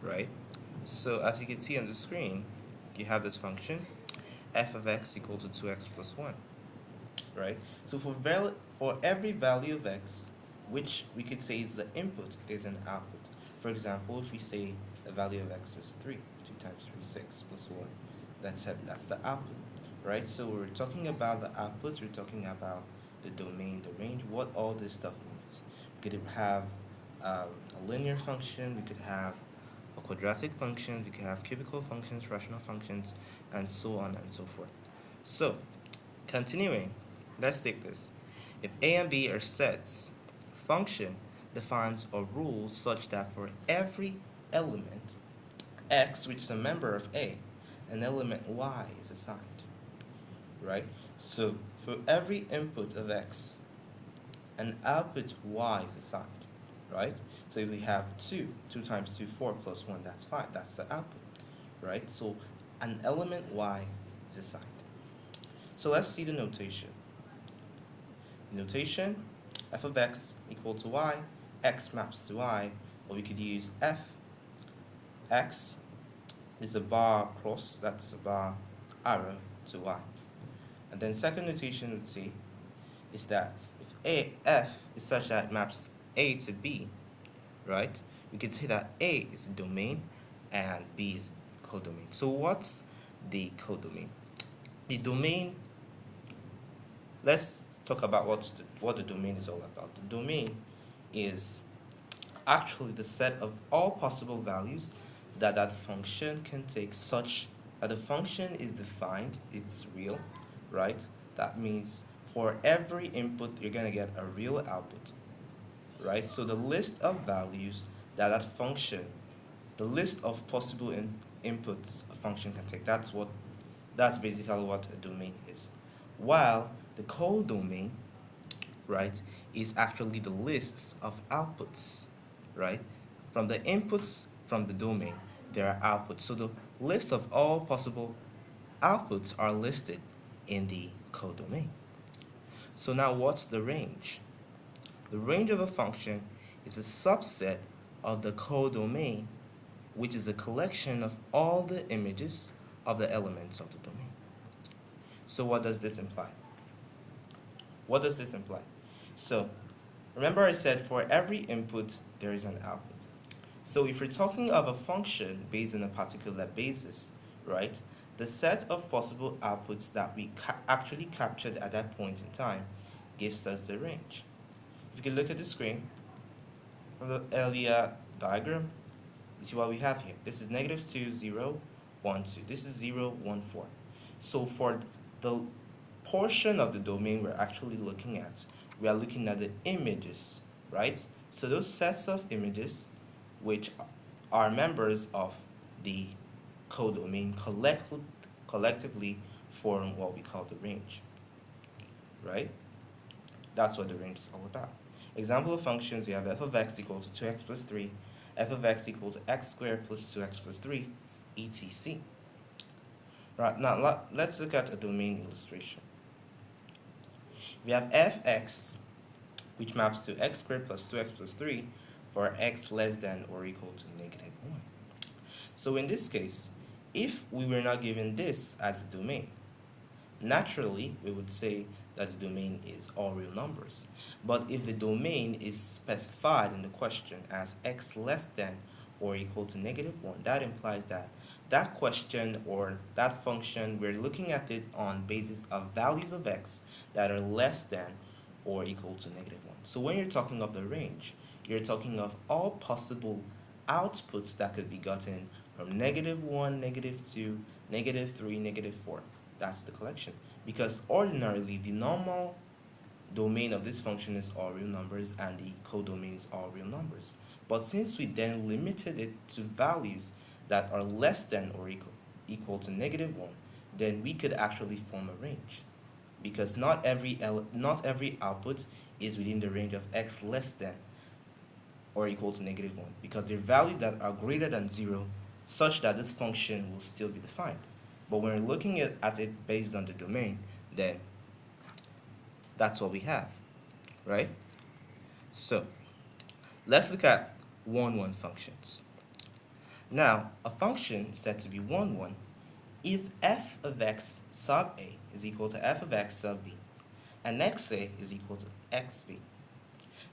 right? So as you can see on the screen, you have this function f of x equal to 2x plus 1, right? So for every value of x, which we could say is the input, there's an output. For example, if we say the value of x is 3, 2 times 3 is 6 plus 1, that's the output, right? So we're talking about the outputs, we're talking about the domain, the range, what all this stuff means. We could have a linear function, we could have a quadratic function, we could have cubical functions, rational functions, and so on and so forth. So, continuing, let's take this. If A and B are sets, a function defines a rule such that for every element x, which is a member of A, an element y is assigned, right? So for every input of x, an output y is assigned, right? So if we have 2 times 2, 4 plus 1, that's 5, that's the output, right? So an element y is assigned. So let's see the notation. The notation, f of x equal to y, x maps to y, or we could use f, x is a bar cross, that's a bar arrow to y. And then second notation would say is that if f is such that it maps A to B, right? We could say that A is the domain and B is codomain. So what's the codomain? The domain, let's talk about what the domain is all about. The domain is actually the set of all possible values that function can take such that the function is defined, it's real, right? That means for every input you're going to get a real output, right? So the list of values that function, the list of possible inputs a function can take, that's basically what a domain is. While the codomain, right, is actually the lists of outputs, right? From the inputs from the domain, there are outputs. So the list of all possible outputs are listed in the codomain. So now what's the range? The range of a function is a subset of the codomain, which is a collection of all the images of the elements of the domain. So what does this imply? What does this imply? So remember I said for every input there is an output. So if you're talking of a function based on a particular basis, right, the set of possible outputs that we actually captured at that point in time gives us the range. If you can look at the screen from the earlier diagram, you see what we have here. This is negative 2, 0, 1, 2. This is 0, 1, 4. So for the portion of the domain we're actually looking at, we are looking at the images, right? So those sets of images, which are members of the codomain, collectively form what we call the range, right? That's what the range is all about. Example of functions, you have f of x equal to 2x plus 3, f of x equal to x squared plus 2x plus 3, etc. Right, now let's look at a domain illustration. We have fx, which maps to x squared plus 2x plus 3 for x less than or equal to negative 1. So in this case, if we were not given this as a domain, naturally we would say that the domain is all real numbers. But if the domain is specified in the question as x less than or equal to negative 1, that implies that that question or that function, we're looking at it on basis of values of x that are less than or equal to negative 1. So when you're talking of the range, you're talking of all possible outputs that could be gotten from negative 1, negative 2, negative 3, negative 4. That's the collection. Because ordinarily, the normal domain of this function is all real numbers and the codomain is all real numbers. But since we then limited it to values that are less than or equal to negative 1, then we could actually form a range. Because not every output is within the range of x less than or equal to negative 1. Because there are values that are greater than 0 such that this function will still be defined. But when we're looking at it based on the domain, then that's what we have, right? So let's look at 1-1 functions. Now, a function is said to be 1, 1 if f of x sub a is equal to f of x sub b, and xa is equal to xb.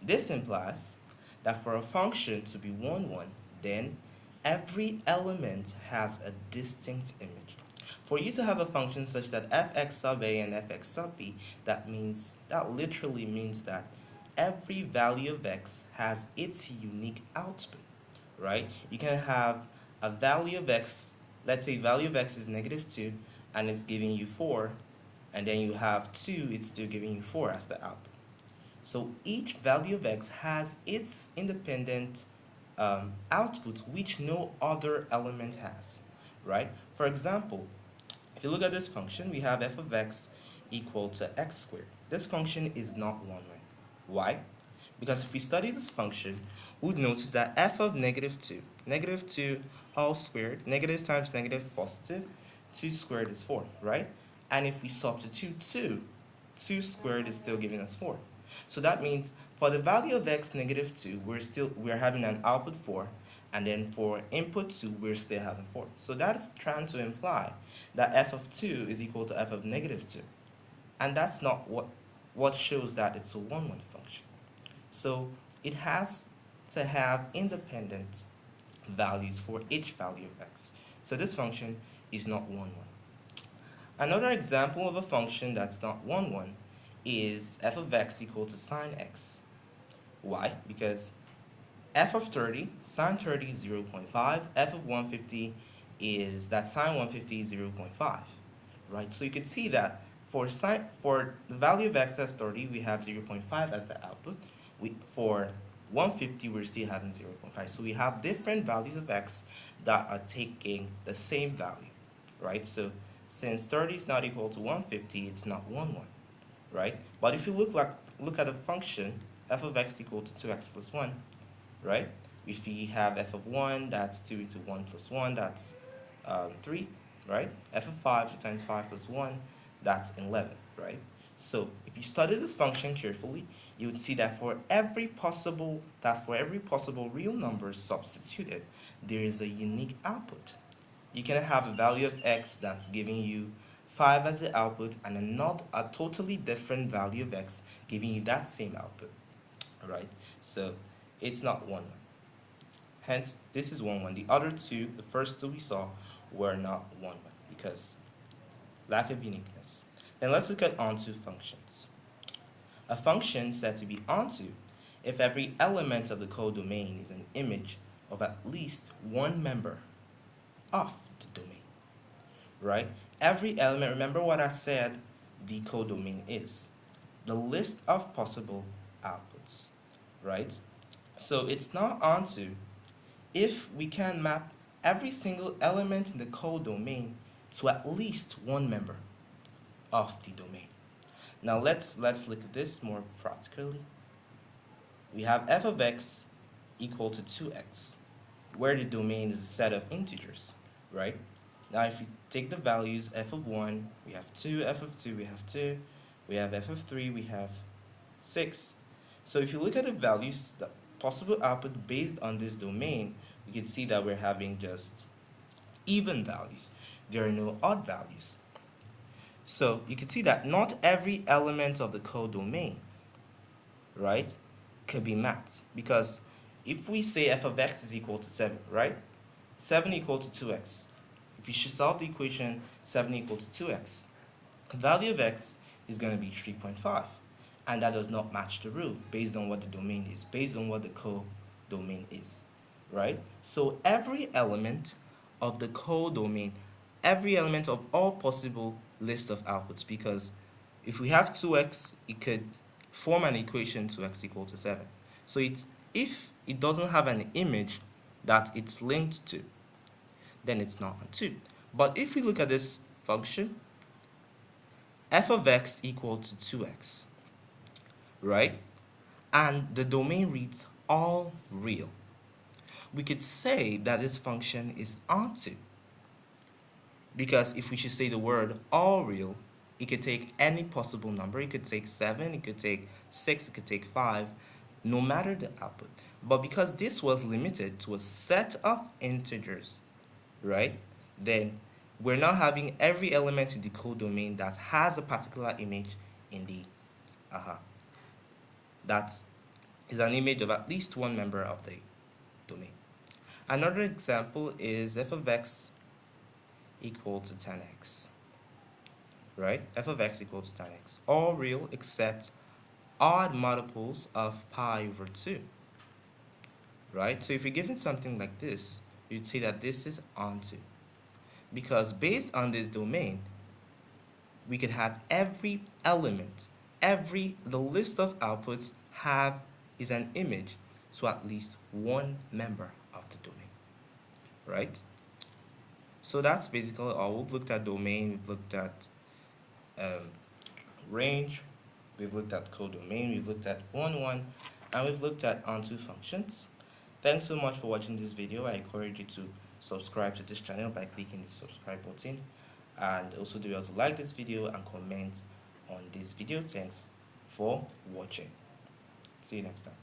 This implies that for a function to be 1, 1, then every element has a distinct image. For you to have a function such that fx sub a and fx sub b, that literally means that every value of x has its unique output, right? You can have a value of x, let's say value of x is negative 2 and it's giving you 4, and then you have 2, it's still giving you 4 as the output. So each value of x has its independent output which no other element has, right? For example, if you look at this function, we have f of x equal to x squared. This function is not one way. Why? Because if we study this function, we would notice that f of negative 2 all squared, negative times negative positive, 2 squared is 4, right? And if we substitute 2 squared is still giving us 4. So that means for the value of x negative 2, we're having an output 4, and then for input 2, we're still having 4. So that is trying to imply that f of 2 is equal to f of negative 2. And that's not what shows that it's a 1, 1 function. So it has to have independent values for each value of x. So this function is not 1, 1. Another example of a function that's not 1, 1 is f of x equal to sine x. Why? Because f of 30, sine 30 is 0.5, f of 150 is that sine 150 is 0.5, right? So you can see that for the value of x as 30, we have 0.5 as the output. For 150, we're still having 0.5. So we have different values of x that are taking the same value, right? So since 30 is not equal to 150, it's not 1, 1, right? But if you look at a function, f of x equal to 2x plus 1, right? If we have f of 1, that's 2 into 1 plus 1, that's 3, right? F of 5, 2 times 5 plus 1, that's 11, right? So if you study this function carefully, you would see that for every possible real number substituted, there is a unique output. You can have a value of x that's giving you 5 as the output, and a totally different value of x giving you that same output, right? So it's not 1, 1. Hence, this is 1, 1. The other two, the first two we saw, were not 1, 1 because lack of uniqueness. Then let's look at onto functions. A function is said to be onto if every element of the codomain is an image of at least one member of the domain, right? Every element, remember what I said the codomain is, the list of possible outputs, right? So it's not onto if we can map every single element in the codomain to at least one member of the domain. Now let's look at this more practically. We have f of x equal to 2x, where the domain is a set of integers, right? Now if we take the values, f of 1, we have 2, f of 2, we have 2, we have f of 3, we have 6. So if you look at the values, the possible output based on this domain, we can see that we're having just even values. There are no odd values. So you can see that not every element of the codomain, right, could be mapped. Because if we say f of x is equal to 7, right? 7 equal to 2x. If you should solve the equation 7 equal to 2x, the value of x is going to be 3.5. And that does not match the rule based on what the domain is, based on what the codomain is, right? So every element of the codomain, every element of all possible list of outputs, because if we have 2x, it could form an equation 2x equal to 7. So if it doesn't have an image that it's linked to, then it's not on 2. But if we look at this function, f of x equal to 2x, right? And the domain reads all real. We could say that this function is onto, because if we should say the word all real, it could take any possible number. It could take 7, it could take 6, it could take 5. no matter the output. But because this was limited to a set of integers, right? Then we're now having every element in the codomain that has a particular image in the that is an image of at least one member of the domain. Another example is f of x equal to 10x, right? F of x equal to 10x. All real except odd multiples of pi over 2, right? So if you're given something like this, you'd say that this is onto. Because based on this domain, we could have every element, the list of outputs have is an image to at least one member of the domain, right? So that's basically all. We've looked at domain, we've looked at um, range, we've looked at codomain, we've looked at one, and we've looked at onto functions. Thanks so much for watching this video. I encourage you to subscribe to this channel by clicking the subscribe button, and also do also like this video and comment on this video. Thanks for watching. See you next time.